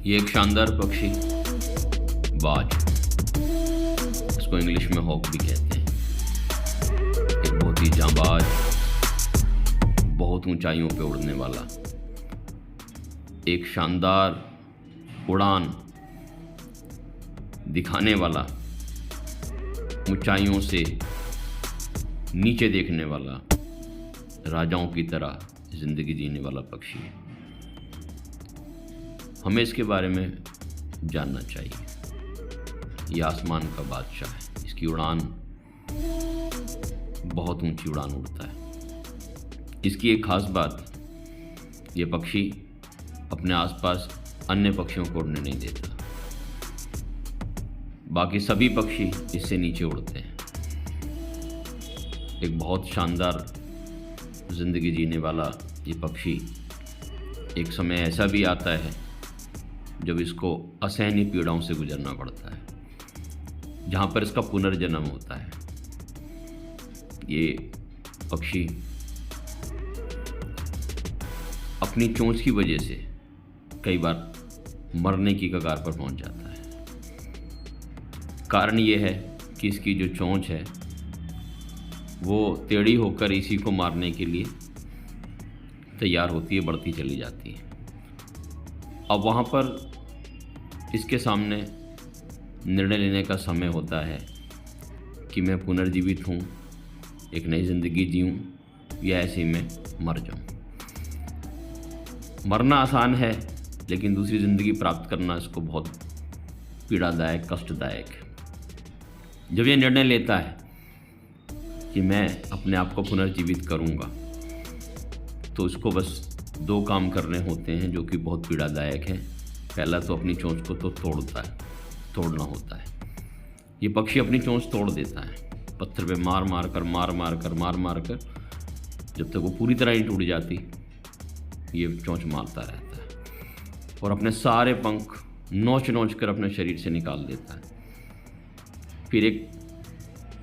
ये एक शानदार पक्षी बाज, इसको इंग्लिश में हॉक भी कहते हैं। एक बहुत ही जांबाज, बहुत ऊंचाइयों पे उड़ने वाला, एक शानदार उड़ान दिखाने वाला, ऊंचाइयों से नीचे देखने वाला, राजाओं की तरह ज़िंदगी जीने वाला पक्षी है। हमें इसके बारे में जानना चाहिए। ये आसमान का बादशाह है, इसकी उड़ान बहुत ऊंची उड़ान उड़ता है। इसकी एक खास बात, ये पक्षी अपने आसपास अन्य पक्षियों को उड़ने नहीं देता। बाकी सभी पक्षी इससे नीचे उड़ते हैं। एक बहुत शानदार ज़िंदगी जीने वाला ये पक्षी, एक समय ऐसा भी आता है जब इसको असहनीय पीड़ाओं से गुजरना पड़ता है, जहाँ पर इसका पुनर्जन्म होता है। ये पक्षी अपनी चोंच की वजह से कई बार मरने की कगार पर पहुंच जाता है। कारण ये है कि इसकी जो चोंच है वो टेढ़ी होकर इसी को मारने के लिए तैयार होती है, बढ़ती चली जाती है। अब वहाँ पर इसके सामने निर्णय लेने का समय होता है कि मैं पुनर्जीवित हूँ, एक नई ज़िंदगी जीऊँ, या ऐसे ही मैं मर जाऊँ। मरना आसान है, लेकिन दूसरी ज़िंदगी प्राप्त करना इसको बहुत पीड़ादायक, कष्टदायक है। जब ये निर्णय लेता है कि मैं अपने आप को पुनर्जीवित करूँगा, तो इसको बस दो काम करने होते हैं जो कि बहुत पीड़ादायक हैं। पहला तो अपनी चोंच को तो तोड़ना होता है। ये पक्षी अपनी चोंच तोड़ देता है, पत्थर पे मार मार कर जब तक वो पूरी तरह नहीं टूट जाती, ये चोंच मारता रहता है और अपने सारे पंख नोच कर अपने शरीर से निकाल देता है। फिर एक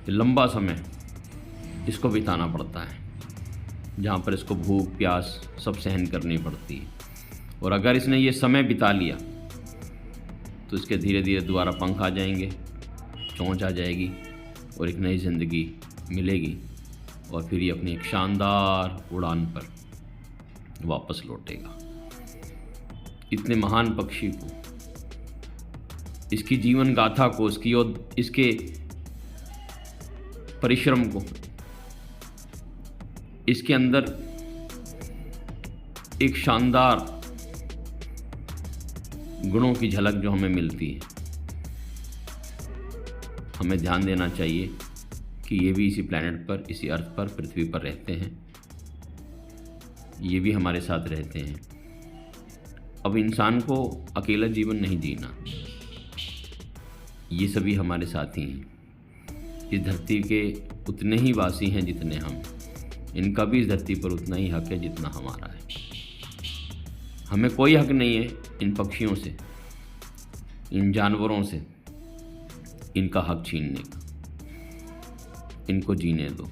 लंबा समय इसको बिताना पड़ता है, जहाँ पर इसको भूख प्यास सब सहन करनी पड़ती है। और अगर इसने ये समय बिता लिया तो इसके धीरे धीरे दोबारा पंख आ जाएंगे, चोंच आ जाएगी और एक नई ज़िंदगी मिलेगी, और फिर ये अपनी एक शानदार उड़ान पर वापस लौटेगा। इतने महान पक्षी को, इसकी जीवन गाथा को, इसके परिश्रम को, इसके अंदर एक शानदार गुणों की झलक जो हमें मिलती है, हमें ध्यान देना चाहिए कि ये भी इसी प्लैनेट पर, इसी अर्थ पर, पृथ्वी पर रहते हैं। ये भी हमारे साथ रहते हैं। अब इंसान को अकेला जीवन नहीं जीना, ये सभी हमारे साथी हैं। इस धरती के उतने ही वासी हैं जितने हम, इनका भी इस धरती पर उतना ही हक है जितना हमारा है। हमें कोई हक नहीं है इन पक्षियों से, इन जानवरों से इनका हक छीनने का। इनको जीने दो।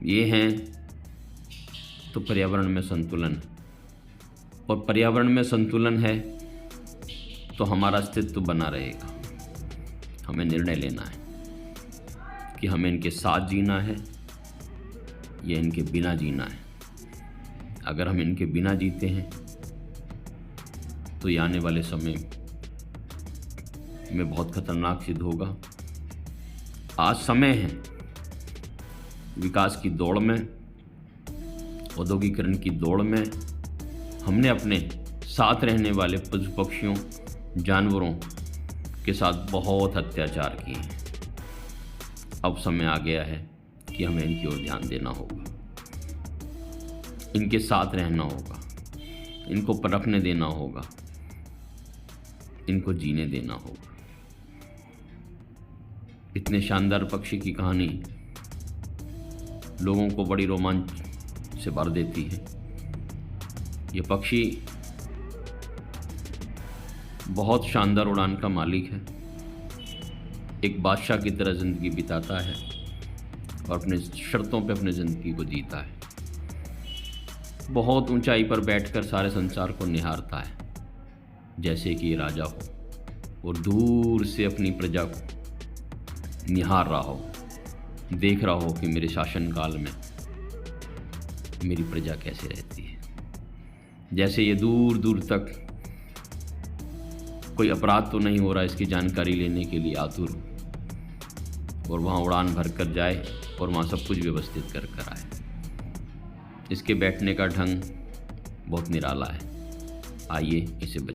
ये हैं तो पर्यावरण में संतुलन है, और पर्यावरण में संतुलन है तो हमारा अस्तित्व बना रहेगा। हमें निर्णय लेना है कि हमें इनके साथ जीना है या इनके बिना जीना है। अगर हम इनके बिना जीते हैं तो ये आने वाले समय में बहुत खतरनाक सिद्ध होगा। आज समय है विकास की दौड़ में, औद्योगिकरण की दौड़ में हमने अपने साथ रहने वाले पशु पक्षियों, जानवरों के साथ बहुत अत्याचार किए हैं। अब समय आ गया है कि हमें इनकी ओर ध्यान देना होगा, इनके साथ रहना होगा, इनको परखने देना होगा, इनको जीने देना होगा। इतने शानदार पक्षी की कहानी लोगों को बड़ी रोमांच से भर देती है। ये पक्षी बहुत शानदार उड़ान का मालिक है, एक बादशाह की तरह ज़िंदगी बिताता है और अपने शर्तों पे अपनी ज़िंदगी को जीता है। बहुत ऊंचाई पर बैठकर सारे संसार को निहारता है जैसे कि ये राजा हो और दूर से अपनी प्रजा को निहार रहा हो, देख रहा हो कि मेरे शासनकाल में मेरी प्रजा कैसे रहती है। जैसे ये दूर दूर तक कोई अपराध तो नहीं हो रहा, इसकी जानकारी लेने के लिए आतुर हो और वहाँ उड़ान भर कर जाए और वहाँ सब कुछ व्यवस्थित कर कर आए। इसके बैठने का ढंग बहुत निराला है। आइए इसे